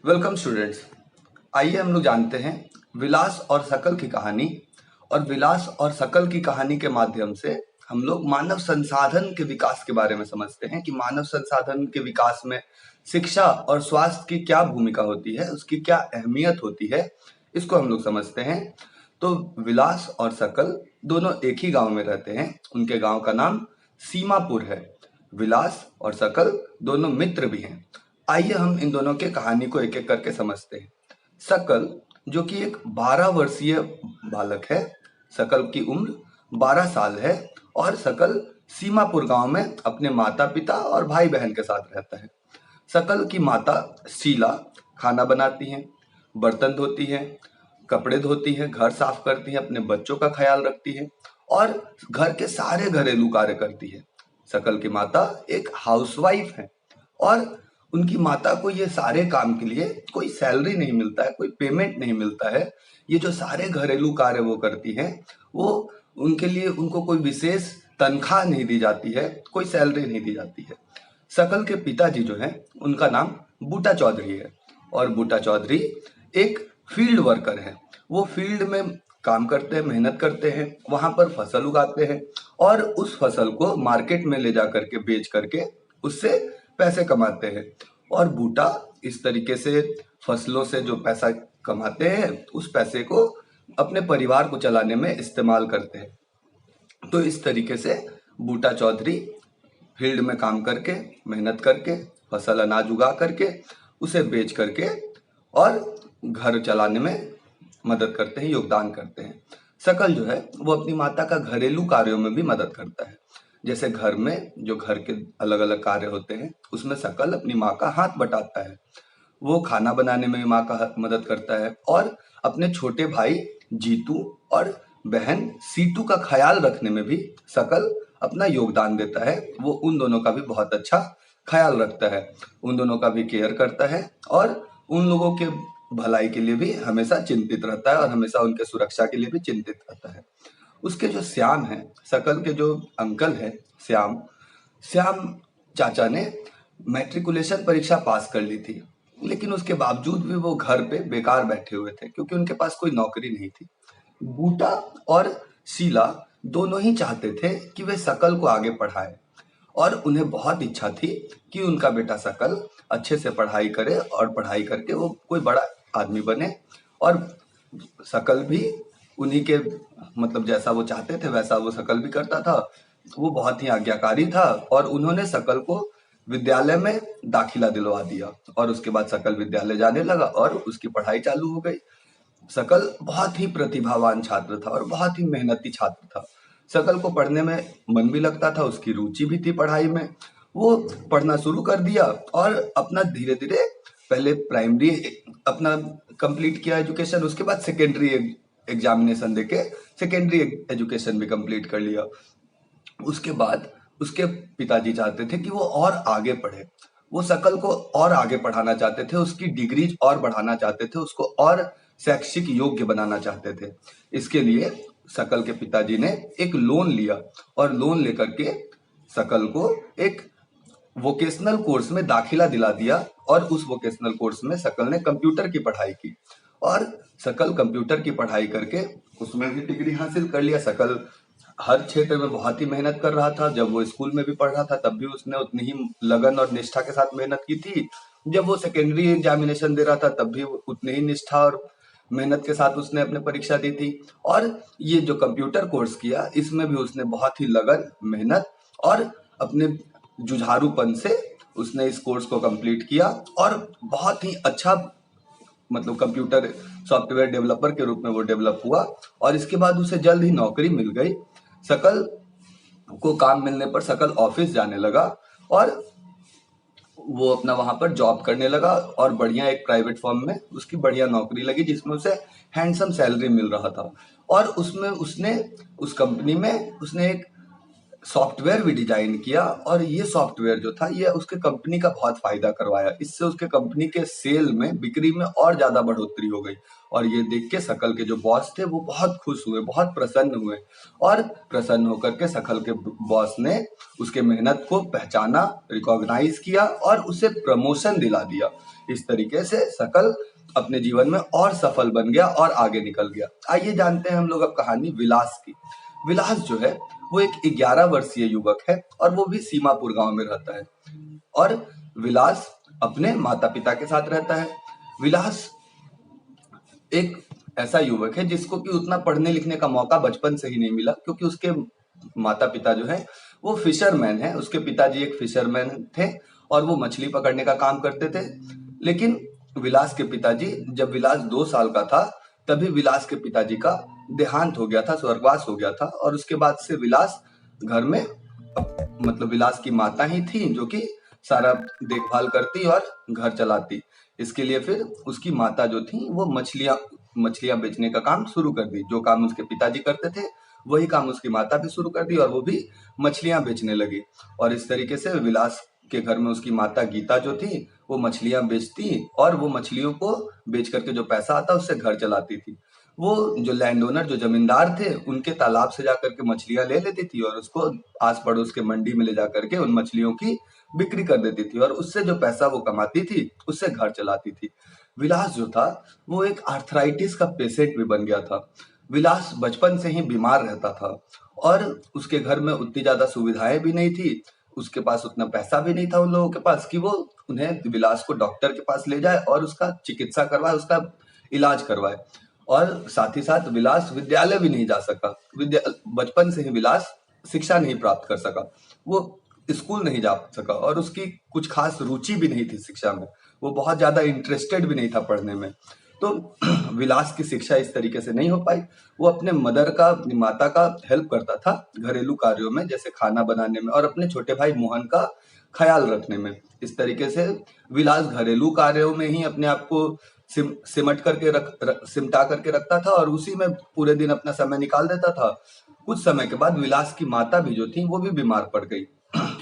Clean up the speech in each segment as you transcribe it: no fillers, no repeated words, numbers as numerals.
Welcome students. आइए हम लोग जानते हैं विलास और शकल की कहानी। और विलास और शकल की कहानी के माध्यम से हम लोग मानव संसाधन के विकास के बारे में समझते हैं कि मानव संसाधन के विकास में शिक्षा और स्वास्थ्य की क्या भूमिका होती है, उसकी क्या अहमियत होती है, इसको हम लोग समझते हैं। तो विलास और शकल दोनों एक ही गांव में रहते हैं। उनके गांव का नाम सीमापुर है। विलास और शकल दोनों मित्र भी हैं। आइए हम इन दोनों के कहानी को एक एक करके समझते हैं। शकल जो कि एक 12 वर्षीय बालक है। शकल की उम्र 12 साल है और शकल सीमापुर गांव में अपने माता पिता और भाई बहन के साथ रहता है। शकल की माता शीला खाना बनाती हैं, बर्तन धोती हैं, कपड़े धोती हैं, घर साफ करती हैं, अपने बच्चों का ख्याल रखती है और घर के सारे घरेलू कार्य करती है। शकल की माता एक हाउसवाइफ है और उनकी माता को ये सारे काम के लिए कोई सैलरी नहीं मिलता है, कोई पेमेंट नहीं मिलता है। ये जो सारे घरेलू कार्य वो करती हैं, वो उनके लिए उनको कोई विशेष तनख्वाह नहीं दी जाती है, कोई सैलरी नहीं दी जाती है। शकल के पिताजी जो हैं, उनका नाम बूटा चौधरी है और बूटा चौधरी एक फील्ड वर्कर है। वो फील्ड में काम करते हैं, मेहनत करते हैं, वहां पर फसल उगाते हैं और उस फसल को मार्केट में ले जा करके बेच करके उससे पैसे कमाते हैं। और बूटा इस तरीके से फसलों से जो पैसा कमाते हैं, उस पैसे को अपने परिवार को चलाने में इस्तेमाल करते हैं। तो इस तरीके से बूटा चौधरी फील्ड में काम करके, मेहनत करके, फसल अनाज उगा करके, उसे बेच करके और घर चलाने में मदद करते हैं, योगदान करते हैं। शकल जो है वो अपनी माता का घरेलू कार्यों में भी मदद करता है। जैसे घर में जो घर के अलग अलग कार्य होते हैं, उसमें शकल अपनी माँ का हाथ बटाता है। वो खाना बनाने में भी माँ का मदद करता है और अपने छोटे भाई जीतू और बहन सीटू का ख्याल रखने में भी शकल अपना योगदान देता है। वो उन दोनों का भी बहुत अच्छा ख्याल रखता है, उन दोनों का भी केयर करता है और उन लोगों के भलाई के लिए भी हमेशा चिंतित रहता है और हमेशा उनके सुरक्षा के लिए भी चिंतित रहता है। उसके जो श्याम है, शकल के जो अंकल है श्याम, श्याम चाचा ने मैट्रिकुलेशन परीक्षा पास कर ली थी, लेकिन उसके बावजूद भी वो घर पे बेकार बैठे हुए थे क्योंकि उनके पास कोई नौकरी नहीं थी। बूटा और शीला दोनों ही चाहते थे कि वे शकल को आगे पढ़ाए और उन्हें बहुत इच्छा थी कि उनका बेटा शकल अच्छे से पढ़ाई करे और पढ़ाई करके वो कोई बड़ा आदमी बने। और शकल भी उन्हीं के मतलब जैसा वो चाहते थे वैसा वो शकल भी करता था। वो बहुत ही आज्ञाकारी था और उन्होंने शकल को विद्यालय में दाखिला दिलवा दिया और उसके बाद शकल विद्यालय जाने लगा और उसकी पढ़ाई चालू हो गई। शकल बहुत ही प्रतिभावान छात्र था और बहुत ही मेहनती छात्र था। शकल को पढ़ने में मन भी लगता था, उसकी रुचि भी थी पढ़ाई में। वो पढ़ना शुरू कर दिया और अपना धीरे धीरे पहले प्राइमरी अपना कंप्लीट किया एजुकेशन, उसके बाद सेकेंडरी एग्जामिनेशन देके सेकेंडरी एजुकेशन भी कंप्लीट कर लिया। उसके बाद उसके पिताजी चाहते थे कि वो और आगे पढ़े, वो शकल को और आगे पढ़ाना चाहते थे, उसकी डिग्री और बढ़ाना चाहते थे, उसको और शैक्षिक योग्य बनाना चाहते थे। इसके लिए शकल के पिताजी ने एक लोन लिया और लोन लेकर के शकल को एक वोकेशनल कोर्स में दाखिला दिला दिया और उस वोकेशनल कोर्स में शकल ने कंप्यूटर की पढ़ाई की और शकल कंप्यूटर की पढ़ाई करके उसमें भी डिग्री हासिल कर लिया। शकल हर क्षेत्र में बहुत ही मेहनत कर रहा था। जब वो स्कूल में भी पढ़ रहा था तब भी उसने उतनी ही लगन और निष्ठा के साथ मेहनत की थी। जब वो सेकेंडरी एग्जामिनेशन दे रहा था तब भी उतनी ही निष्ठा और मेहनत के साथ उसने अपने परीक्षा दी थी। और ये जो कंप्यूटर कोर्स किया, इसमें भी उसने बहुत ही लगन, मेहनत और अपने जुझारूपन से उसने इस कोर्स को कंप्लीट किया और बहुत ही अच्छा मतलब कंप्यूटर सॉफ्टवेयर डेवलपर के रूप में वो डेवलप हुआ और इसके बाद उसे जल्द ही नौकरी मिल गई। शकल को काम मिलने पर शकल ऑफिस जाने लगा और वो अपना वहां पर जॉब करने लगा और बढ़िया एक प्राइवेट फर्म में उसकी बढ़िया नौकरी लगी जिसमें उसे हैंडसम सैलरी मिल रहा था। और उसमें उसने उस कंपनी में उसने एक सॉफ्टवेयर भी डिजाइन किया और ये सॉफ्टवेयर जो था ये उसके कंपनी का बहुत फायदा करवाया। इससे उसके कंपनी के सेल में, बिक्री में और ज्यादा बढ़ोतरी हो गई और ये देख के शकल के जो बॉस थे वो बहुत खुश हुए, बहुत प्रसन्न हुए और प्रसन्न होकर के शकल के बॉस ने उसके मेहनत को पहचाना, रिकॉग्नाइज किया और उसे प्रमोशन दिला दिया। इस तरीके से सकल अपने जीवन में और सफल बन गया और आगे निकल गया। आइए जानते हैं हम लोग अब कहानी विलास की। विलास जो है वो एक 11 वर्षीय युवक है और वो भी सीमापुर गांव में रहता है। और विलास अपने माता पिता के साथ रहता है। विलास एक ऐसा युवक है जिसको कि उतना पढ़ने लिखने का मौका बचपन से ही नहीं मिला, क्योंकि उसके माता पिता जो है वो फिशरमैन है। उसके पिताजी एक फिशरमैन थे और वो मछली पकड़ने का काम करते थे। लेकिन विलास के पिताजी, जब विलास 2 साल का था तभी विलास के पिताजी का देहांत हो गया था, स्वर्गवास हो गया था। और उसके बाद से विलास घर में मतलब विलास की माता ही थी जो कि सारा देखभाल करती और घर चलाती। इसके लिए फिर उसकी माता जो थी वो मछलियां बेचने का काम शुरू कर दी। जो काम उसके पिताजी करते थे वही काम उसकी माता भी शुरू कर दी और वो भी मछलियां बेचने लगी। और इस तरीके से विलास के घर में उसकी माता गीता जो थी वो मछलियां बेचती और वो मछलियों को बेच करके जो पैसा आता उससे घर चलाती थी। वो जो लैंड ओनर, जो जमींदार थे, उनके तालाब से जाकर के मछलियां ले लेती थी और उसको आस पड़ोस के मंडी में ले जाकर के उन मछलियों की बिक्री कर देती थी और उससे जो पैसा वो कमाती थी उससे घर चलाती थी। विलास जो था वो एक आर्थराइटिस का पेशेंट भी बन गया था। विलास बचपन से ही बीमार रहता था और उसके घर में उतनी ज्यादा सुविधाएं भी नहीं थी। उसके पास उतना पैसा भी नहीं था उन लोगों के पास कि वो उन्हें विलास को डॉक्टर के पास ले जाए और उसका चिकित्सा करवाए, उसका इलाज करवाए। और साथ ही साथ विलास विद्यालय भी नहीं जा सका। बचपन से ही विलास शिक्षा नहीं प्राप्त कर सका। वो स्कूल नहीं जा सका और उसकी कुछ खास रुचि भी नहीं थी शिक्षा में। वो बहुत ज्यादा इंटरेस्टेड भी नहीं था पढ़ने में। तो विलास की शिक्षा इस तरीके से नहीं हो पाई। वो अपने अपनी माता का हेल्प करता था घरेलू कार्यों में, जैसे खाना बनाने में और अपने छोटे भाई मोहन का ख्याल रखने में। इस तरीके से विलास घरेलू कार्यों में ही अपने आप को सिमटा करके रखता था और उसी में पूरे दिन अपना समय निकाल देता था। कुछ समय के बाद विलास की माता भी जो थी वो भी बीमार पड़ गई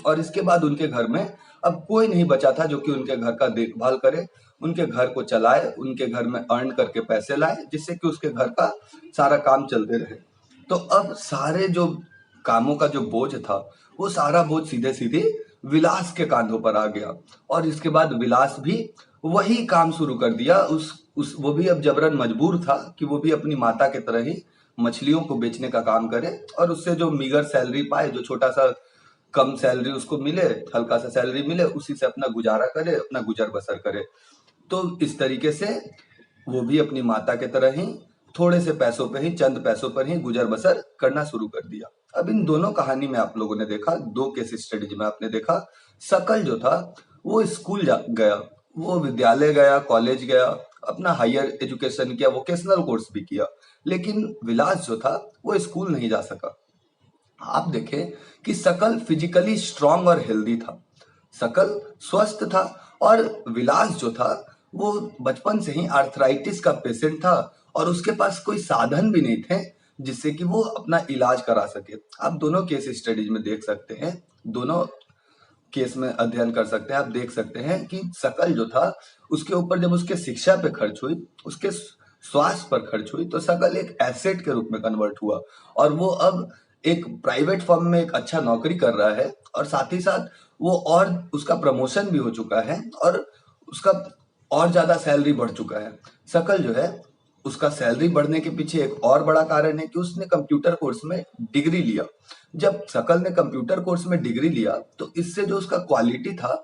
और इसके बाद उनके घर में अब कोई नहीं बचा था जो कि उनके घर का देखभाल करे, उनके घर को चलाए, उनके घर में अर्न करके पैसे लाए, जिससे कि उसके घर का सारा काम चलते रहे। तो अब सारे जो कामों का जो बोझ था वो सारा बोझ सीधे सीधे विलास के कांधों पर आ गया। और इसके बाद विलास भी वही काम शुरू कर दिया। उस वो भी अब जबरन मजबूर था कि वो भी अपनी माता के तरह ही मछलियों को बेचने का काम करे और उससे जो मीगर सैलरी पाए, जो छोटा सा कम सैलरी उसको मिले, हल्का सा सैलरी मिले, उसी से अपना गुजारा करे, अपना गुजर बसर करे। तो इस तरीके से वो भी अपनी माता के तरह ही थोड़े से पैसों पे ही, चंद पैसों पर ही गुजर बसर करना शुरू कर दिया। अब इन दोनों कहानी में आप लोगों ने देखा, 2 केस स्टडीज में आपने देखा, सकल जो था वो स्कूल गया, वो विद्यालय गया, कॉलेज गया, अपना हायर एजुकेशन किया, वोकेशनल कोर्स भी किया। लेकिन विलास जो था वो स्कूल नहीं जा सका। आप देखें कि सकल फिजिकली स्ट्रांग और हेल्दी था, सकल स्वस्थ था। और विलास जो था वो बचपन से ही आर्थराइटिस का पेशेंट था और उसके पास कोई साधन भी नहीं थे जिससे कि वो अपना इलाज करा सके। आप दोनों केस स्टडीज में देख सकते हैं, दोनों केस में अध्ययन कर सकते हैं। आप देख सकते हैं कि सकल जो था उसके ऊपर जब उसके शिक्षा पे खर्च हुई, उसके स्वास्थ्य पर खर्च हुई, तो सकल एक एसेट के रूप में कन्वर्ट हुआ और वो अब एक प्राइवेट फर्म में एक अच्छा नौकरी कर रहा है और साथ ही साथ वो और उसका प्रमोशन भी हो चुका है और उसका और ज्यादा सैलरी बढ़ चुका है। सकल जो है उसका सैलरी बढ़ने के पीछे एक और बड़ा कारण है कि उसने कंप्यूटर कोर्स में डिग्री लिया। जब सकल ने कंप्यूटर कोर्स में डिग्री लिया तो इससे जो उसका क्वालिटी था,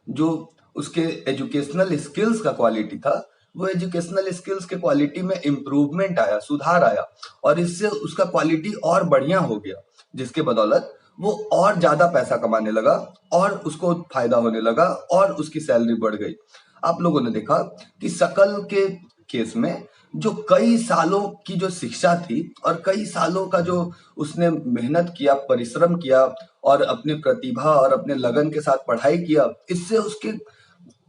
जो उसके एजुकेशनल स्किल्स का क्वालिटी था, वो एजुकेशनल स्किल्स के क्वालिटी में इम्प्रूवमेंट आया, सुधार आया और इससे उसका क्वालिटी और बढ़िया हो गया, जिसके बदौलत वो और ज्यादा पैसा कमाने लगा और उसको फायदा होने लगा और उसकी सैलरी बढ़ गई। आप लोगों ने देखा कि सकल के केस में जो कई सालों की जो शिक्षा थी और कई सालों का जो उसने मेहनत किया, परिश्रम किया और अपने प्रतिभा और अपने लगन के साथ पढ़ाई किया, इससे उसके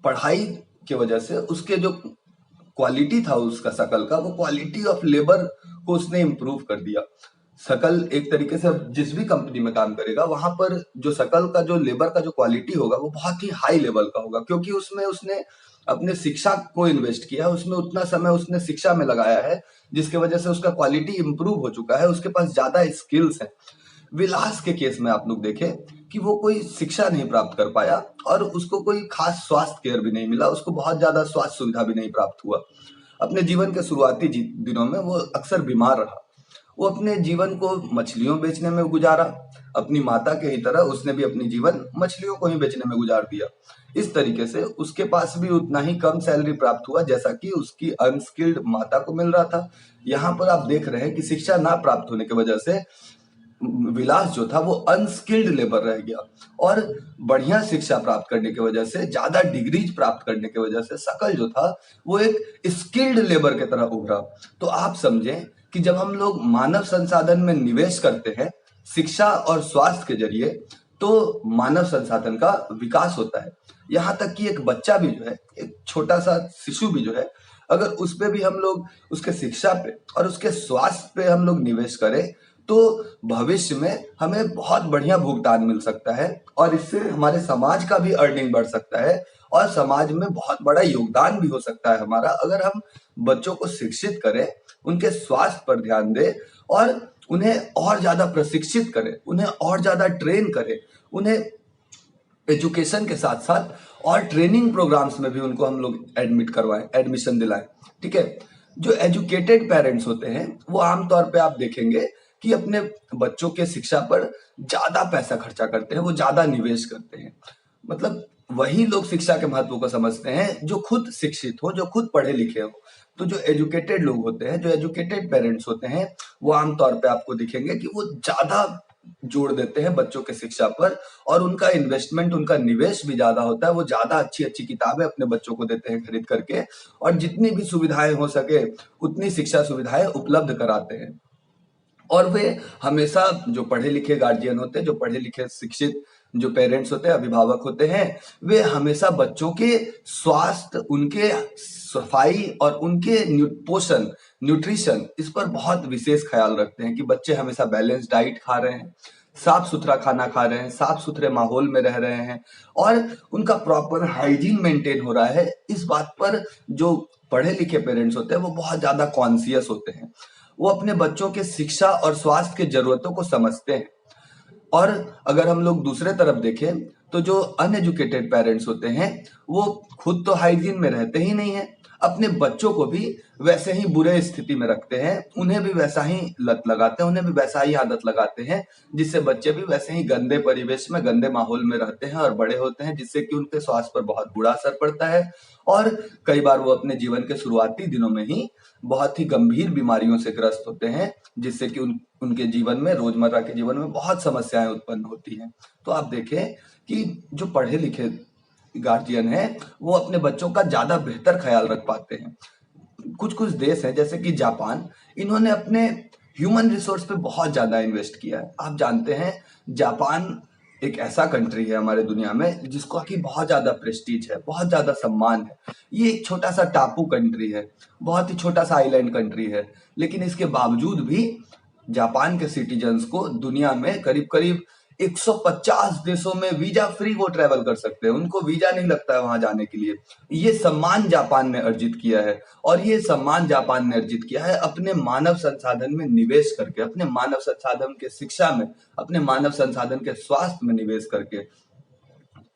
पढ़ाई की वजह से उसके जो क्वालिटी था उसका सकल का, वो क्वालिटी ऑफ लेबर को उसने इम्प्रूव कर दिया। सकल एक तरीके से जिस भी कंपनी में काम करेगा वहां पर जो सकल का जो लेबर का जो क्वालिटी होगा वो बहुत ही हाई लेवल का होगा, क्योंकि उसमें उसने अपने शिक्षा को इन्वेस्ट किया है, उसमें उतना समय उसने शिक्षा में लगाया है जिसकी वजह से उसका क्वालिटी इंप्रूव हो चुका है, उसके पास ज्यादा स्किल्स है। विलास के केस में आप लोग देखें कि वो कोई शिक्षा नहीं प्राप्त कर पाया और उसको कोई खास स्वास्थ्य केयर भी नहीं मिला, उसको बहुत ज्यादा स्वास्थ्य सुविधा भी नहीं प्राप्त हुआ। अपने जीवन के शुरुआती दिनों में वो अक्सर बीमार रहा। वो अपने जीवन को मछलियों बेचने में गुजारा। अपनी माता के ही तरह उसने भी अपनी जीवन मछलियों को ही बेचने में गुजार दिया। इस तरीके से उसके पास भी उतना ही कम सैलरी प्राप्त हुआ जैसा कि उसकी अनस्किल्ड माता को मिल रहा था। यहाँ पर आप देख रहे हैं कि शिक्षा ना प्राप्त होने की वजह से विलास जो था वो अनस्किल्ड लेबर रह गया और बढ़िया शिक्षा प्राप्त करने की वजह से, ज्यादा डिग्रीज प्राप्त करने की वजह से सकल जो था वो एक स्किल्ड लेबर की तरह उभरा। तो आप समझें कि जब हम लोग मानव संसाधन में निवेश करते हैं शिक्षा और स्वास्थ्य के जरिए, तो मानव संसाधन का विकास होता है। यहाँ तक कि एक बच्चा भी जो है, एक छोटा सा शिशु भी जो है, अगर उस पे भी हम लोग उसके शिक्षा पे और उसके स्वास्थ्य पे हम लोग निवेश करें तो भविष्य में हमें बहुत बढ़िया भुगतान मिल सकता है और इससे हमारे समाज का भी अर्निंग बढ़ सकता है और समाज में बहुत बड़ा योगदान भी हो सकता है हमारा, अगर हम बच्चों को शिक्षित करें, उनके स्वास्थ्य पर ध्यान दें और उन्हें और ज्यादा प्रशिक्षित करें, उन्हें और ज्यादा ट्रेन करें, उन्हें एजुकेशन के साथ साथ और ट्रेनिंग प्रोग्राम्स में भी उनको हम लोग एडमिट करवाएं, एडमिशन दिलाएं। ठीक है। जो एजुकेटेड पेरेंट्स होते हैं वो आमतौर पे आप देखेंगे कि अपने बच्चों के शिक्षा पर ज्यादा पैसा खर्चा करते हैं, वो ज्यादा निवेश करते हैं। मतलब वही लोग शिक्षा के महत्व को समझते हैं जो खुद शिक्षित हो, जो खुद पढ़े लिखे हो। तो जो एजुकेटेड लोग होते हैं, जो एजुकेटेड पेरेंट्स होते हैं, वो आमतौर पे आपको दिखेंगे कि वो ज्यादा जोड़ देते हैं बच्चों के शिक्षा पर और उनका इन्वेस्टमेंट, उनका निवेश भी ज्यादा होता है। वो ज्यादा अच्छी अच्छी किताबें अपने बच्चों को देते हैं खरीद करके और जितनी भी सुविधाएं हो सके उतनी शिक्षा सुविधाएं उपलब्ध कराते हैं। और वे हमेशा, जो पढ़े लिखे गार्जियन होते हैं, जो पढ़े लिखे शिक्षित जो पेरेंट्स होते हैं, अभिभावक होते हैं, वे हमेशा बच्चों के स्वास्थ्य, उनके सफाई और उनके पोषण, न्यूट्रिशन, इस पर बहुत विशेष ख्याल रखते हैं कि बच्चे हमेशा बैलेंस डाइट खा रहे हैं, साफ सुथरा खाना खा रहे हैं, साफ सुथरे माहौल में रह रहे हैं और उनका प्रॉपर हाइजीन मेंटेन हो रहा है। इस बात पर जो पढ़े लिखे पेरेंट्स होते हैं वो बहुत ज्यादा कॉन्शियस होते हैं। वो अपने बच्चों के शिक्षा और स्वास्थ्य के जरूरतों को समझते हैं। और अगर हम लोग दूसरे तरफ देखें तो जो अनएजुकेटेड पेरेंट्स होते हैं वो खुद तो हाइजीन में रहते ही नहीं है, अपने बच्चों को भी वैसे ही बुरे स्थिति में रखते हैं, उन्हें भी वैसा ही लत लगाते हैं, उन्हें भी वैसा ही आदत लगाते हैं, जिससे बच्चे भी वैसे ही गंदे परिवेश में, गंदे माहौल में रहते हैं और बड़े होते हैं, जिससे कि उनके स्वास्थ्य पर बहुत बुरा असर पड़ता है। और कई बार वो अपने जीवन के शुरुआती दिनों में ही बहुत ही गंभीर बीमारियों से ग्रस्त होते हैं, जिससे कि उनके जीवन में, रोजमर्रा के जीवन में बहुत समस्याएं उत्पन्न होती हैं। तो आप देखें कि जो पढ़े लिखे गार्जियन है वो अपने बच्चों का ज्यादा बेहतर ख्याल रख पाते हैं। कुछ कुछ देश है जैसे कि जापान, इन्होंने अपने ह्यूमन रिसोर्स पे बहुत ज्यादा इन्वेस्ट किया है। आप जानते हैं जापान एक ऐसा कंट्री है हमारे दुनिया में जिसको कि बहुत ज्यादा प्रेस्टीज है, बहुत ज्यादा सम्मान है। ये एक छोटा सा टापू कंट्री है, बहुत ही छोटा सा आइलैंड कंट्री है, लेकिन इसके बावजूद भी जापान के सिटीजन्स को दुनिया में करीब करीब 150 देशों में वीजा फ्री वो ट्रेवल कर सकते हैं, उनको वीजा नहीं लगता है वहां जाने के लिए। ये सम्मान जापान ने अर्जित किया है और ये सम्मान जापान ने अर्जित किया है अपने मानव संसाधन में निवेश करके, अपने मानव संसाधन के शिक्षा में, अपने मानव संसाधन के स्वास्थ्य में निवेश करके।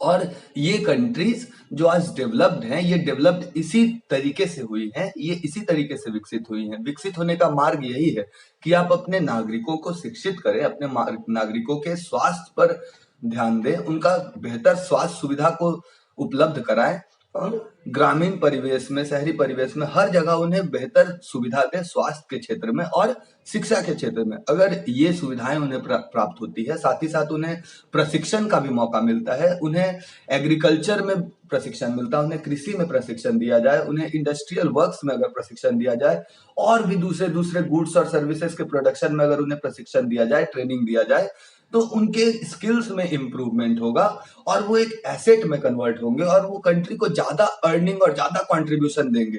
और ये कंट्रीज जो आज डेवलप्ड हैं, ये डेवलप्ड इसी तरीके से हुई हैं, ये इसी तरीके से विकसित हुई हैं। विकसित होने का मार्ग यही है कि आप अपने नागरिकों को शिक्षित करें, अपने नागरिकों के स्वास्थ्य पर ध्यान दें, उनका बेहतर स्वास्थ्य सुविधा को उपलब्ध कराएं और ग्रामीण परिवेश में, शहरी परिवेश में हर जगह उन्हें बेहतर सुविधा दें स्वास्थ्य के क्षेत्र में और शिक्षा के क्षेत्र में। अगर ये सुविधाएं उन्हें प्राप्त होती है, साथ ही साथ उन्हें प्रशिक्षण का भी मौका मिलता है, उन्हें एग्रीकल्चर में प्रशिक्षण मिलता है, उन्हें कृषि में प्रशिक्षण दिया जाए, उन्हें इंडस्ट्रियल वर्क्स में अगर प्रशिक्षण दिया जाए और भी दूसरे दूसरे गुड्स और सर्विसेज के प्रोडक्शन में अगर उन्हें प्रशिक्षण दिया जाए, ट्रेनिंग दिया जाए, तो उनके स्किल्स में इंप्रूवमेंट होगा और वो एक एसेट में कन्वर्ट होंगे और वो कंट्री को ज्यादा अर्निंग और ज्यादा कंट्रीब्यूशन देंगे।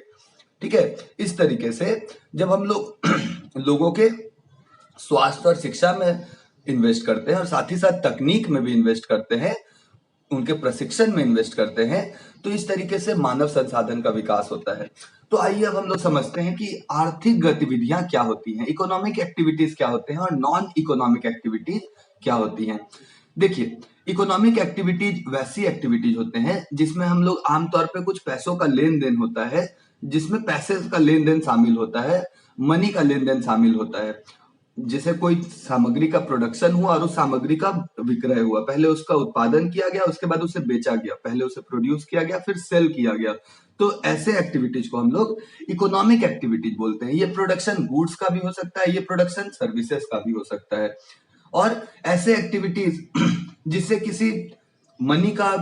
ठीक है। इस तरीके से जब हम लोग लोगों के स्वास्थ्य और शिक्षा में इन्वेस्ट करते हैं और साथ ही साथ तकनीक में भी इन्वेस्ट करते हैं, उनके प्रशिक्षण में इन्वेस्ट करते हैं, तो इस तरीके से मानव संसाधन का विकास होता है। तो आइए अब हम लोग समझते हैं कि आर्थिक गतिविधियां क्या होती हैं, इकोनॉमिक एक्टिविटीज क्या होते हैं और नॉन इकोनॉमिक एक्टिविटीज क्या होती हैं। देखिए, इकोनॉमिक एक्टिविटीज वैसी एक्टिविटीज होते हैं जिसमें हम लोग आमतौर पे कुछ पैसों का लेन देन होता है, जिसमें पैसे का लेन देन शामिल होता है, मनी का लेन देन शामिल होता है। जैसे कोई सामग्री का प्रोडक्शन हुआ और उस सामग्री का विक्रय हुआ, पहले उसका उत्पादन किया गया, उसके बाद उसे बेचा गया, पहले उसे प्रोड्यूस किया गया, फिर सेल किया गया। तो ऐसे एक्टिविटीज को हम लोग इकोनॉमिक एक्टिविटीज बोलते हैं। ये प्रोडक्शन गुड्स का भी हो सकता है, ये प्रोडक्शन सर्विसेज का भी हो सकता है। और ऐसे एक्टिविटीज जिससे किसी मनी का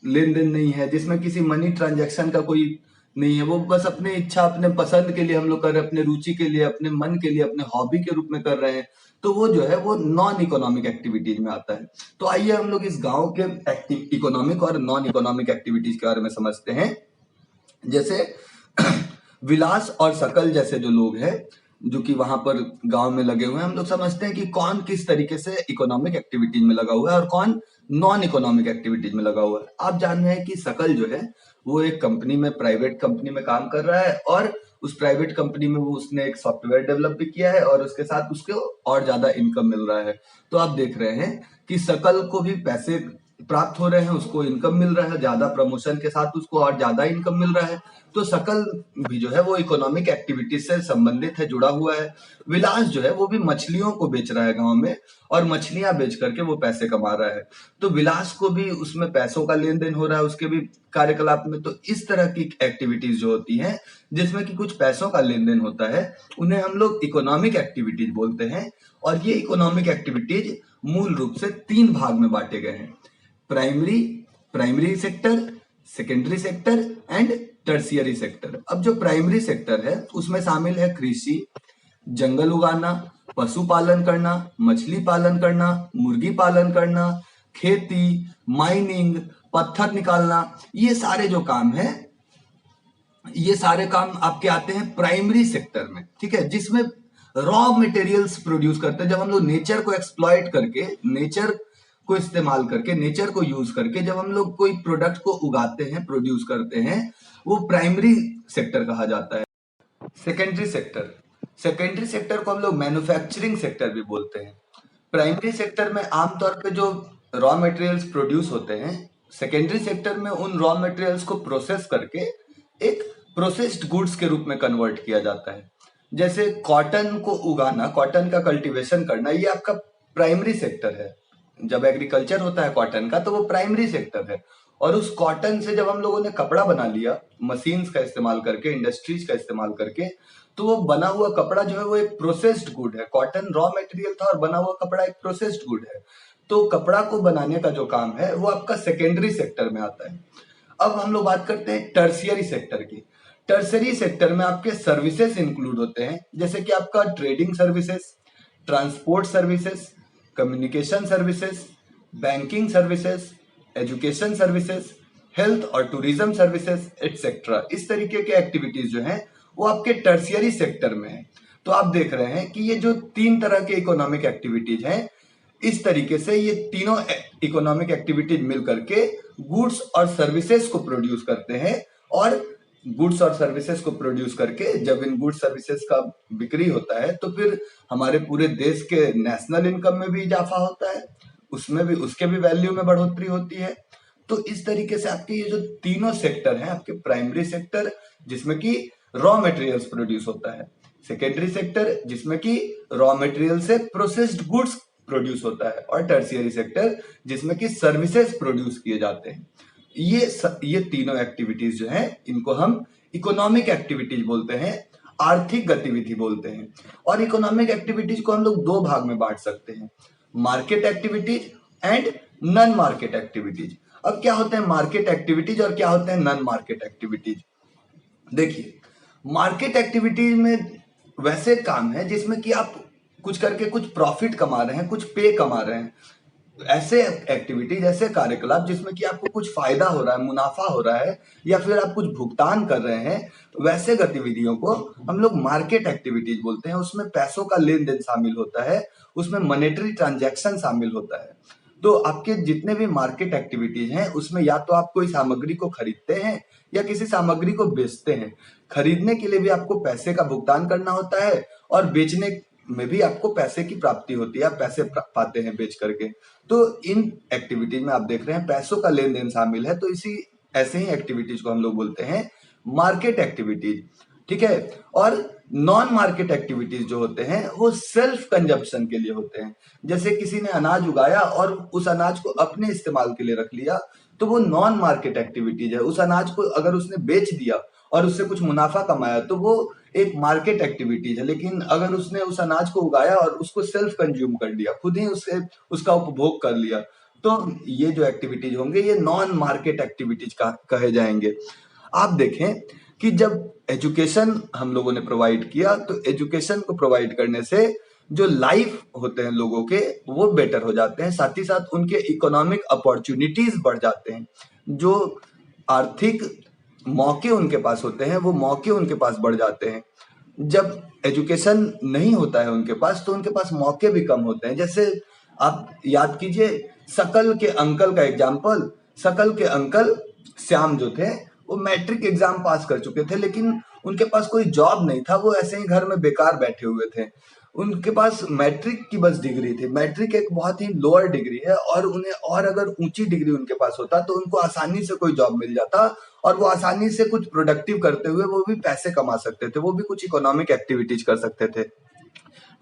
लेन देन नहीं है, जिसमें किसी मनी ट्रांजैक्शन का कोई नहीं है, वो बस अपने इच्छा, अपने पसंद के लिए हम लोग कर रहे हैं, अपने रुचि के लिए, अपने मन के लिए, अपने हॉबी के रूप में कर रहे हैं, तो वो जो है वो नॉन इकोनॉमिक एक्टिविटीज में आता है। तो आइए हम लोग इस गांव के इकोनॉमिक और नॉन इकोनॉमिक एक्टिविटीज के बारे में समझते हैं। जैसे विलास और सकल जैसे जो लोग हैं जो कि वहां पर गांव में लगे हुए हैं, हम लोग समझते हैं कि कौन किस तरीके से इकोनॉमिक एक्टिविटीज में लगा हुआ है और कौन नॉन इकोनॉमिक एक्टिविटीज में लगा हुआ है। आप जान रहे हैं कि सकल जो है वो एक कंपनी में, प्राइवेट कंपनी में काम कर रहा है और उस प्राइवेट कंपनी में वो उसने एक सॉफ्टवेयर डेवलप भी किया है और उसके साथ उसको और ज्यादा इनकम मिल रहा है। तो आप देख रहे हैं कि सकल को भी पैसे प्राप्त हो रहे हैं, उसको इनकम मिल रहा है, ज्यादा प्रमोशन के साथ उसको और ज्यादा इनकम मिल रहा है। तो सकल भी जो है वो इकोनॉमिक एक्टिविटीज से संबंधित है, जुड़ा हुआ है। विलास जो है वो भी मछलियों को बेच रहा है गांव में और मछलियां बेच करके वो पैसे कमा रहा है। तो विलास को भी उसमें पैसों का लेन देन हो रहा है उसके भी कार्यकलाप में। तो इस तरह की एक्टिविटीज जो होती हैं जिसमें कि कुछ पैसों का लेन देन होता है, उन्हें हम लोग इकोनॉमिक एक्टिविटीज बोलते हैं। और ये इकोनॉमिक एक्टिविटीज मूल रूप से 3 भाग में बांटे गए हैं: primary sector, secondary sector and tertiary sector. अब जो प्राइमरी सेक्टर है उसमें शामिल है कृषि, जंगल उगाना, पशुपालन करना, मछली पालन करना, मुर्गी पालन करना, खेती, माइनिंग, पत्थर निकालना। ये सारे जो काम है, ये सारे काम आपके आते हैं प्राइमरी सेक्टर में, ठीक है, जिसमें रॉ मटेरियल्स प्रोड्यूस करते हैं। जब हम लोग नेचर को एक्सप्लॉइट करके, नेचर को इस्तेमाल करके, नेचर को यूज करके जब हम लोग कोई प्रोडक्ट को उगाते हैं, प्रोड्यूस करते हैं, वो प्राइमरी सेक्टर कहा जाता है। सेकेंडरी सेक्टर को हम लोग मैन्युफैक्चरिंग सेक्टर भी बोलते हैं। प्राइमरी सेक्टर में आमतौर पे जो रॉ मटेरियल्स प्रोड्यूस होते हैं, सेकेंडरी सेक्टर में उन रॉ मटेरियल्स को प्रोसेस करके एक प्रोसेस्ड गुड्स के रूप में कन्वर्ट किया जाता है। जैसे कॉटन को उगाना, कॉटन का कल्टीवेशन करना, ये आपका प्राइमरी सेक्टर है। जब एग्रीकल्चर होता है कॉटन का तो वो प्राइमरी सेक्टर है। और उस कॉटन से जब हम लोगों ने कपड़ा बना लिया मशीन्स का इस्तेमाल करके, इंडस्ट्रीज का इस्तेमाल करके, तो वो बना हुआ कपड़ा जो है वो एक प्रोसेस्ड गुड है। कॉटन रॉ मटेरियल था और बना हुआ कपड़ा एक प्रोसेस्ड गुड है। तो कपड़ा को बनाने का जो काम है वो आपका सेकेंडरी सेक्टर में आता है। अब हम लोग बात करते हैं टर्शियरी सेक्टर की। टर्शियरी सेक्टर में आपके सर्विसेज इंक्लूड होते हैं, जैसे कि आपका trading services, transport services, communication services, banking services, education services, health और टूरिज्म सर्विसेज एटसेट्रा। इस तरीके के एक्टिविटीज जो हैं वो आपके टर्शियरी सेक्टर में है। तो आप देख रहे हैं कि ये जो 3 तरह के इकोनॉमिक एक्टिविटीज हैं, इस तरीके से ये तीनों इकोनॉमिक एक्टिविटीज मिल करके गुड्स और सर्विसेज को प्रोड्यूस करते हैं। और गुड्स और सर्विसेज को प्रोड्यूस करके जब इन गुड्स सर्विसेज का बिक्री होता है तो फिर हमारे पूरे देश के नेशनल इनकम में भी इजाफा होता है, उसमें भी, उसके भी वैल्यू में बढ़ोतरी होती है। तो इस तरीके से आपके ये जो तीनों सेक्टर हैं, आपके प्राइमरी सेक्टर जिसमें कि रॉ मटेरियल्स प्रोड्यूस होता है, सेकेंडरी सेक्टर जिसमें कि रॉ मटेरियल से प्रोसेस्ड गुड्स प्रोड्यूस होता है, और टर्शियरी सेक्टर जिसमें कि सर्विसेज प्रोड्यूस किए जाते हैं। ये तीनों एक्टिविटीज जो हैं इनको हम इकोनॉमिक एक्टिविटीज बोलते हैं, आर्थिक गतिविधि बोलते हैं। और इकोनॉमिक एक्टिविटीज को हम लोग 2 भाग में बांट सकते हैं: market activities and non market activities. अब क्या होते हैं मार्केट एक्टिविटीज और क्या होते हैं नॉन मार्केट एक्टिविटीज? देखिए, मार्केट एक्टिविटीज में वैसे काम है जिसमें कि आप कुछ करके कुछ प्रॉफिट कमा रहे हैं, कुछ पे कमा रहे हैं। ऐसे एक्टिविटीज, ऐसे कार्यकलाप जिसमें कि आपको कुछ फायदा हो रहा है, मुनाफा हो रहा है, या फिर आप कुछ भुगतान कर रहे हैं, वैसे गतिविधियों को हम लोग मार्केट एक्टिविटीज बोलते हैं। उसमें पैसों का लेन देन शामिल होता है, उसमें मॉनेटरी ट्रांजैक्शन शामिल होता है। तो आपके जितने भी मार्केट एक्टिविटीज हैं उसमें या तो आप कोई सामग्री को खरीदते हैं या किसी सामग्री को बेचते हैं। खरीदने के लिए भी आपको पैसे का भुगतान करना होता है और बेचने में भी आपको पैसे की प्राप्ति होती है, आप पैसे पाते हैं बेच करके। तो इन एक्टिविटीज में आप देख रहे हैं पैसों का लेन देन शामिल है, तो इसी ऐसे ही एक्टिविटीज को हम लोग बोलते हैं मार्केट एक्टिविटीज। ठीक है। और नॉन मार्केट एक्टिविटीज जो होते हैं वो सेल्फ कंजप्शन के लिए होते हैं। जैसे किसी ने अनाज उगाया और उस अनाज को अपने इस्तेमाल के लिए रख लिया, तो वो नॉन मार्केट एक्टिविटीज है। उस अनाज को अगर उसने बेच दिया और उससे कुछ मुनाफा कमाया तो वो एक मार्केट एक्टिविटीज है। लेकिन अगर उसने उस अनाज को उगाया और उसको सेल्फ कंज्यूम कर लिया, खुद ही उससे उसका उपभोग कर लिया, तो ये जो एक्टिविटीज होंगे ये नॉन मार्केट एक्टिविटीज कहे जाएंगे। आप देखें कि जब एजुकेशन हम लोगों ने प्रोवाइड किया, तो एजुकेशन को प्रोवाइड करने से जो लाइफ होते हैं लोगों के वो बेटर हो जाते हैं, साथ ही साथ उनके इकोनॉमिक अपॉर्चुनिटीज बढ़ जाते हैं। जो आर्थिक मौके उनके पास होते हैं वो मौके उनके पास बढ़ जाते हैं। जब एजुकेशन नहीं होता है उनके पास, तो उनके पास मौके भी कम होते हैं। जैसे आप याद कीजिए शकल के अंकल का एग्जाम्पल। शकल के अंकल श्याम जो थे वो मैट्रिक एग्जाम पास कर चुके थे, लेकिन उनके पास कोई जॉब नहीं था, वो ऐसे ही घर में बेकार बैठे हुए थे। उनके पास मैट्रिक की बस डिग्री थी। मैट्रिक एक बहुत ही लोअर डिग्री है, और उन्हें और अगर ऊंची डिग्री उनके पास होता तो उनको आसानी से कोई जॉब मिल जाता और वो आसानी से कुछ प्रोडक्टिव करते हुए वो भी पैसे कमा सकते थे, वो भी कुछ इकोनॉमिक एक्टिविटीज कर सकते थे।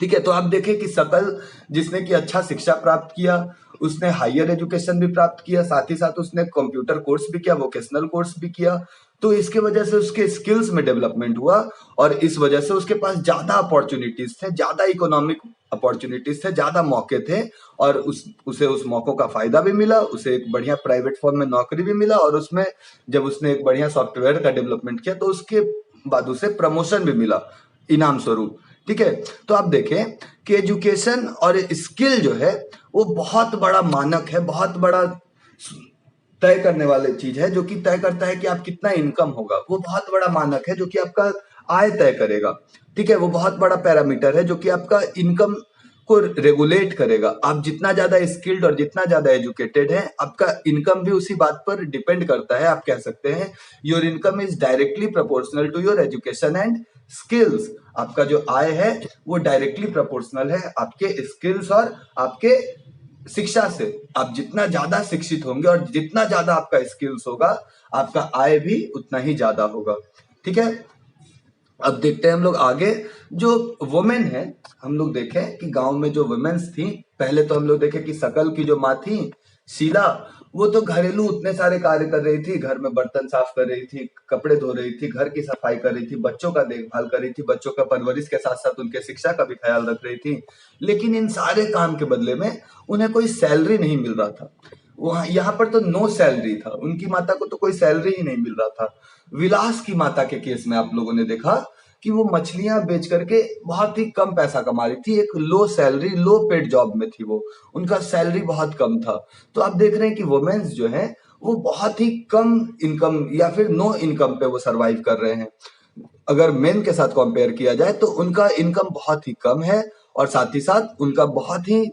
ठीक है। तो आप देखें कि शकल जिसने की अच्छा शिक्षा प्राप्त किया, उसने हायर एजुकेशन भी प्राप्त किया, साथ ही साथ उसने कंप्यूटर कोर्स भी किया, वोकेशनल कोर्स भी किया। तो इसके वजह से उसके स्किल्स में डेवलपमेंट हुआ और इस वजह से उसके पास ज्यादा अपॉर्चुनिटीज थे, ज्यादा इकोनॉमिक अपॉर्चुनिटीज थे, ज्यादा मौके थे, और उसे उस मौकों का फायदा भी मिला। उसे एक बढ़िया प्राइवेट फर्म में नौकरी भी मिला, और उसमें जब उसने एक बढ़िया सॉफ्टवेयर का डेवलपमेंट किया तो उसके बाद उसे प्रमोशन भी मिला इनाम स्वरूप। ठीक है। तो आप देखें कि एजुकेशन और स्किल जो है वो बहुत बड़ा मानक है, बहुत बड़ा तय करने वाली चीज है, जो कि तय करता है कि आप कितना इनकम होगा। वो बहुत बड़ा मानक है जो कि आपका आय तय करेगा। ठीक है। वो बहुत बड़ा पैरामीटर है जो कि आपका इनकम को रेगुलेट करेगा। आप जितना ज्यादा स्किल्ड और जितना ज्यादा एजुकेटेड है, आपका इनकम भी उसी बात पर डिपेंड करता है। आप कह सकते हैं your income is directly proportional to your education and skills. आपका जो आय है वो डायरेक्टली प्रोपोर्शनल है आपके स्किल्स और आपके शिक्षा से। आप जितना ज्यादा शिक्षित होंगे और जितना ज्यादा आपका स्किल्स होगा, आपका आय भी उतना ही ज्यादा होगा। ठीक है। अब देखते हैं हम लोग आगे। जो वुमेन है, हम लोग देखें कि गांव में जो वुमेन्स थी, पहले तो हम लोग देखें कि शकल की जो माँ थी शीला, वो तो घरेलू उतने सारे कार्य कर रही थी। घर में बर्तन साफ कर रही थी, कपड़े धो रही थी, घर की सफाई कर रही थी, बच्चों का देखभाल कर रही थी, बच्चों का परवरिश के साथ साथ उनके शिक्षा का भी ख्याल रख रही थी। लेकिन इन सारे काम के बदले में उन्हें कोई सैलरी नहीं मिल रहा था। वहां यहाँ पर तो नो सैलरी था, उनकी माता को तो कोई सैलरी ही नहीं मिल रहा था। विलास की माता के केस में आप लोगों ने देखा कि वो मछलियां बेच करके बहुत ही कम पैसा कमा रही थी। एक लो सैलरी, लो पेड जॉब में थी वो, उनका सैलरी बहुत कम था। तो आप देख रहे हैं कि वुमेन्स जो है वो बहुत ही कम इनकम या फिर नो इनकम पे वो सरवाइव कर रहे हैं। अगर मेन के साथ कंपेयर किया जाए तो उनका इनकम बहुत ही कम है, और साथ ही साथ उनका बहुत ही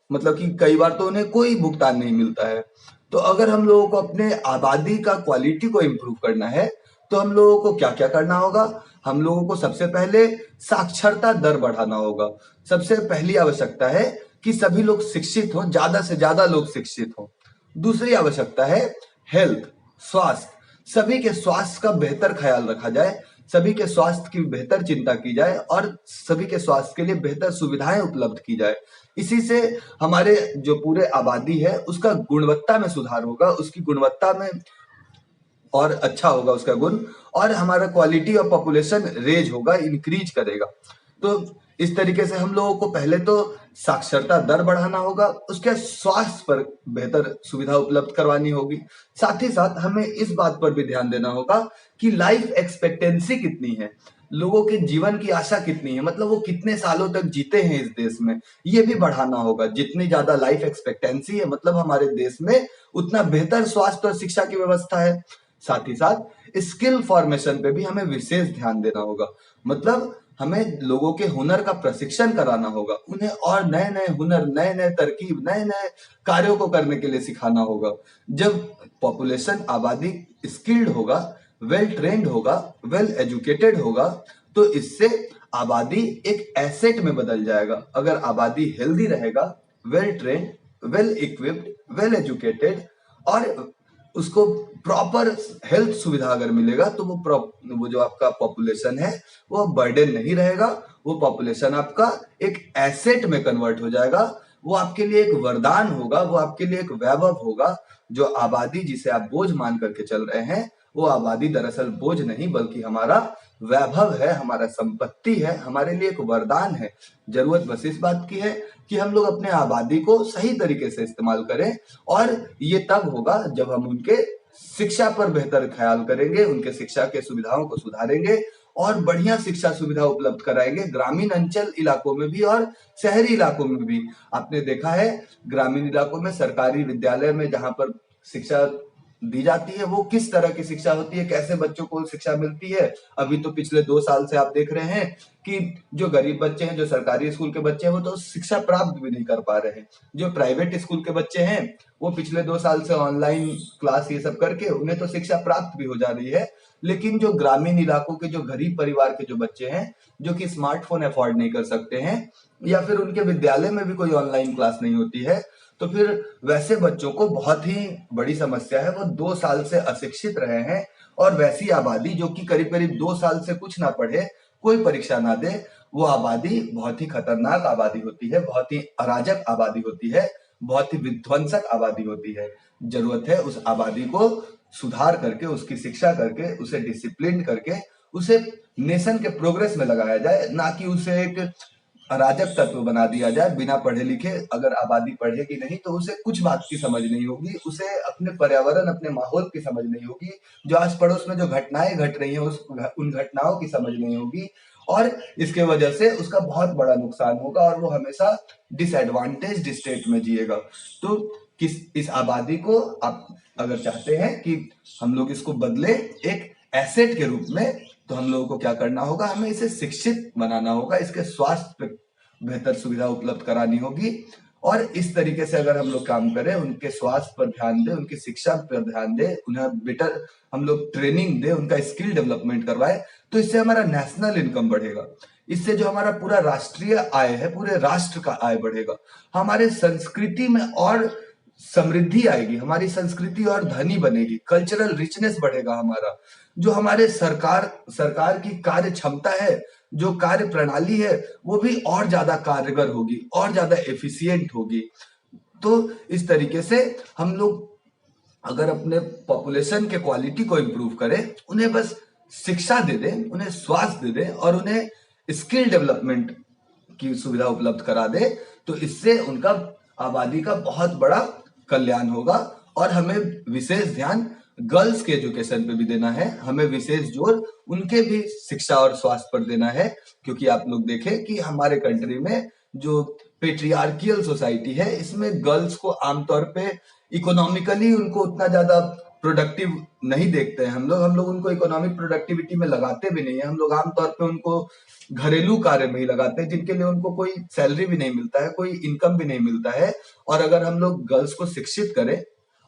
मतलब कि कई बार तो उन्हें कोई भुगतान नहीं मिलता है। तो अगर हम लोगों को अपने आबादी का क्वालिटी को इम्प्रूव करना है, तो हम लोगों को क्या क्या करना होगा? हम लोगों को सबसे पहले साक्षरता दर बढ़ाना होगा। सबसे पहली आवश्यकता है कि सभी लोग शिक्षित हों, ज्यादा से ज्यादा लोग शिक्षित हों। दूसरी आवश्यकता है हेल्थ, स्वास्थ्य। सभी के स्वास्थ्य का बेहतर ख्याल रखा जाए, सभी के स्वास्थ्य की बेहतर चिंता की जाए और सभी के स्वास्थ्य के लिए बेहतर सुविधाएं उपलब्ध की जाए। इसी से हमारे जो पूरे आबादी है उसका गुणवत्ता में सुधार होगा, उसकी गुणवत्ता में और अच्छा होगा उसका गुण, और हमारा क्वालिटी ऑफ पॉपुलेशन रेज होगा, इंक्रीज करेगा। तो इस तरीके से हम लोगों को पहले तो साक्षरता दर बढ़ाना होगा, उसके स्वास्थ्य पर बेहतर सुविधा उपलब्ध करवानी होगी। साथ ही साथ हमें इस बात पर भी ध्यान देना होगा कि लाइफ एक्सपेक्टेंसी कितनी है, लोगों के जीवन की आशा कितनी है, मतलब वो कितने सालों तक जीते हैं इस देश में, ये भी बढ़ाना होगा। जितनी ज्यादा लाइफ एक्सपेक्टेंसी है, मतलब हमारे देश में उतना बेहतर स्वास्थ्य और शिक्षा की व्यवस्था है। साथ ही साथ स्किल फॉर्मेशन पे भी हमें विशेष ध्यान देना होगा। मतलब हमें लोगों के हुनर का प्रशिक्षण कराना होगा, उन्हें और नए नए हुनर, नए नए तरकीब, नए नए कार्यों को करने के लिए सिखाना होगा। जब पॉपुलेशन, आबादी स्किल्ड होगा, वेल ट्रेंड होगा, वेल एजुकेटेड होगा, तो इससे आबादी एक एसेट में बदल जाएगा। अगर आबादी हेल्दी रहेगा, well trained, well equipped, well educated और उसको प्रॉपर हेल्थ सुविधा अगर मिलेगा, तो वो जो आपका पॉपुलेशन है वो बर्डन नहीं रहेगा, वो पॉपुलेशन आपका एक एसेट में कन्वर्ट हो जाएगा, वो आपके लिए एक वरदान होगा, वो आपके लिए एक वैभव होगा। जो आबादी जिसे आप बोझ मान करके चल रहे हैं, वो आबादी दरअसल बोझ नहीं बल्कि हमारा वैभव है, हमारा संपत्ति है, हमारे लिए एक वरदान है। जरूरत बस इस बात की है कि हम लोग अपने आबादी को सही तरीके से इस्तेमाल करें, और ये तब होगा जब हम उनके शिक्षा पर बेहतर ख्याल करेंगे, उनके शिक्षा के सुविधाओं को सुधारेंगे और बढ़िया शिक्षा सुविधा उपलब्ध कराएंगे, ग्रामीण अंचल इलाकों में भी और शहरी इलाकों में भी। आपने देखा है ग्रामीण इलाकों में सरकारी विद्यालय में जहां पर शिक्षा दी जाती है, वो किस तरह की शिक्षा होती है, कैसे बच्चों को शिक्षा मिलती है। अभी तो पिछले 2 साल से आप देख रहे हैं कि जो गरीब बच्चे हैं, जो सरकारी स्कूल के बच्चे हैं, वो तो शिक्षा प्राप्त भी नहीं कर पा रहे हैं। जो प्राइवेट स्कूल के बच्चे हैं, वो पिछले 2 साल से ऑनलाइन क्लास ये सब करके उन्हें तो शिक्षा प्राप्त भी हो जा रही है। लेकिन जो ग्रामीण इलाकों के जो गरीब परिवार के जो बच्चे हैं, जो कि स्मार्टफोन अफोर्ड नहीं कर सकते हैं, या फिर उनके विद्यालय में भी कोई ऑनलाइन क्लास नहीं होती है, तो फिर वैसे बच्चों को बहुत ही बड़ी समस्या है। वो 2 साल से अशिक्षित रहे हैं, और वैसी आबादी जो कि करीब करीब 2 साल से कुछ ना पढ़े, कोई परीक्षा ना दे, वो आबादी बहुत ही खतरनाक आबादी होती है, बहुत ही अराजक आबादी होती है, बहुत ही विध्वंसक आबादी होती है। जरूरत है उस आबादी को सुधार करके, उसकी शिक्षा करके, उसे डिसिप्लिन करके, उसे नेशन के प्रोग्रेस में लगाया जाए, ना कि उसे एक अराजक तत्व बना दिया जाए। बिना पढ़े लिखे अगर आबादी पढ़ेगी नहीं, तो उसे कुछ बात की समझ नहीं होगी, उसे अपने पर्यावरण, अपने माहौल की समझ नहीं होगी, जो आस पड़ोस में जो घटनाएं घट रही हैं उन घटनाओं की समझ नहीं होगी, और इसके वजह से उसका बहुत बड़ा नुकसान होगा, और वो हमेशा डिसएडवांटेज्ड स्टेट में जिएगा। तो इस आबादी को आप अगर चाहते हैं कि हम लोग इसको बदले एक एसेट के रूप में, तो हम लोगों को क्या करना होगा, हमें इसे शिक्षित बनाना होगा, इसके स्वास्थ्य पे बेहतर सुविधा उपलब्ध करानी होगी। और इस तरीके से अगर हम लोग काम करें, उनके स्वास्थ्य पर ध्यान दें, उनकी शिक्षा पर ध्यान दें, उन्हें बेटर हम लोग ट्रेनिंग दें, उनका स्किल डेवलपमेंट करवाए, तो इससे हमारा नेशनल इनकम बढ़ेगा। इससे जो हमारा पूरा राष्ट्रीय आय है, पूरे राष्ट्र का आय बढ़ेगा, हमारे संस्कृति में और समृद्धि आएगी, हमारी संस्कृति और धनी बनेगी, कल्चरल रिचनेस बढ़ेगा हमारा। जो हमारे सरकार की कार्य क्षमता है, जो कार्य प्रणाली है, वो भी और ज्यादा कारगर होगी, और ज्यादा एफिशिएंट होगी। तो इस तरीके से हम लोग अगर अपने पॉपुलेशन के क्वालिटी को इम्प्रूव करें, उन्हें बस शिक्षा दे दें, उन्हें स्वास्थ्य दे दें और उन्हें स्किल डेवलपमेंट की सुविधा उपलब्ध करा दे, तो इससे उनका आबादी का बहुत बड़ा कल्याण होगा। और हमें विशेष ध्यान गर्ल्स के एजुकेशन पे भी देना है, हमें विशेष जोर उनके भी शिक्षा और स्वास्थ्य पर देना है, क्योंकि आप लोग देखें कि हमारे कंट्री में जो पेट्रियार्कियल सोसाइटी है, इसमें गर्ल्स को आमतौर पे इकोनॉमिकली उनको उतना ज्यादा प्रोडक्टिव नहीं देखते हैं। हम लोग उनको इकोनॉमिक प्रोडक्टिविटी में लगाते भी नहीं है। हम लोग आमतौर पे उनको घरेलू कार्य में ही लगाते हैं, जिनके लिए उनको कोई सैलरी भी नहीं मिलता है, कोई इनकम भी नहीं मिलता है। और अगर हम लोग गर्ल्स को शिक्षित करें,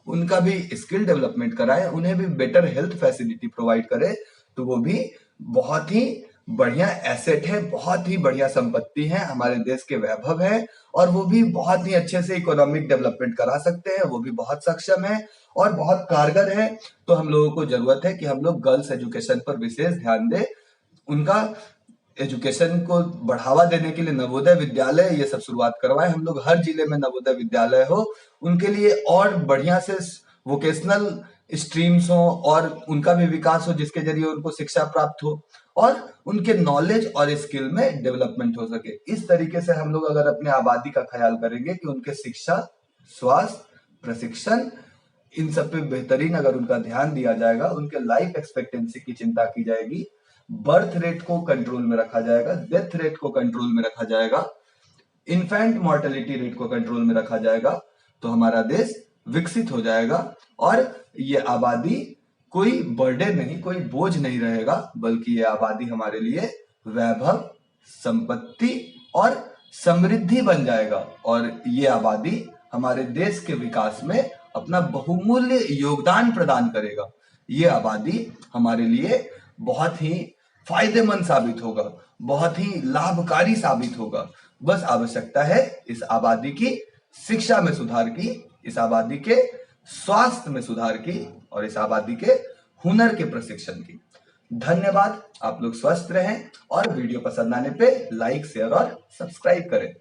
उनका भी स्किल डेवलपमेंट कराएं, उन्हें भी बेटर हेल्थ फैसिलिटी प्रोवाइड करें, तो वो भी बहुत ही बढ़िया एसेट है, बहुत ही बढ़िया संपत्ति है, हमारे देश के वैभव है, और वो भी बहुत ही अच्छे से इकोनॉमिक डेवलपमेंट करा सकते हैं, वो भी बहुत सक्षम है और बहुत कारगर है। तो हम लोगों को जरूरत है कि हम लोग गर्ल्स एजुकेशन पर विशेष ध्यान दें, उनका एजुकेशन को बढ़ावा देने के लिए नवोदय विद्यालय ये सब शुरुआत करवाए। हम लोग हर जिले में नवोदय विद्यालय हो, उनके लिए और बढ़िया से वोकेशनल स्ट्रीम्स हो और उनका भी विकास हो, जिसके जरिए उनको शिक्षा प्राप्त हो और उनके नॉलेज और स्किल में डेवलपमेंट हो सके। इस तरीके से हम लोग अगर अपने आबादी का ख्याल करेंगे कि उनके शिक्षा, स्वास्थ्य, प्रशिक्षण, इन सब पे बेहतरीन अगर उनका ध्यान दिया जाएगा, उनके लाइफ एक्सपेक्टेंसी की चिंता की जाएगी, बर्थ रेट को कंट्रोल में रखा जाएगा, डेथ रेट को कंट्रोल में रखा जाएगा, इन्फेंट मॉर्टेलिटी रेट को कंट्रोल में रखा जाएगा, तो हमारा देश विकसित हो जाएगा और ये आबादी कोई बर्डन नहीं, कोई बोझ नहीं रहेगा, बल्कि ये आबादी हमारे लिए वैभव, संपत्ति और समृद्धि बन जाएगा। और ये आबादी हमारे देश के विकास में अपना बहुमूल्य योगदान प्रदान करेगा। ये आबादी हमारे लिए बहुत ही फायदेमंद साबित होगा, बहुत ही लाभकारी साबित होगा। बस आवश्यकता है इस आबादी की शिक्षा में सुधार की, इस आबादी के स्वास्थ्य में सुधार की और इस आबादी के हुनर के प्रशिक्षण की। धन्यवाद। आप लोग स्वस्थ रहें और वीडियो पसंद आने पे लाइक, शेयर और सब्सक्राइब करें।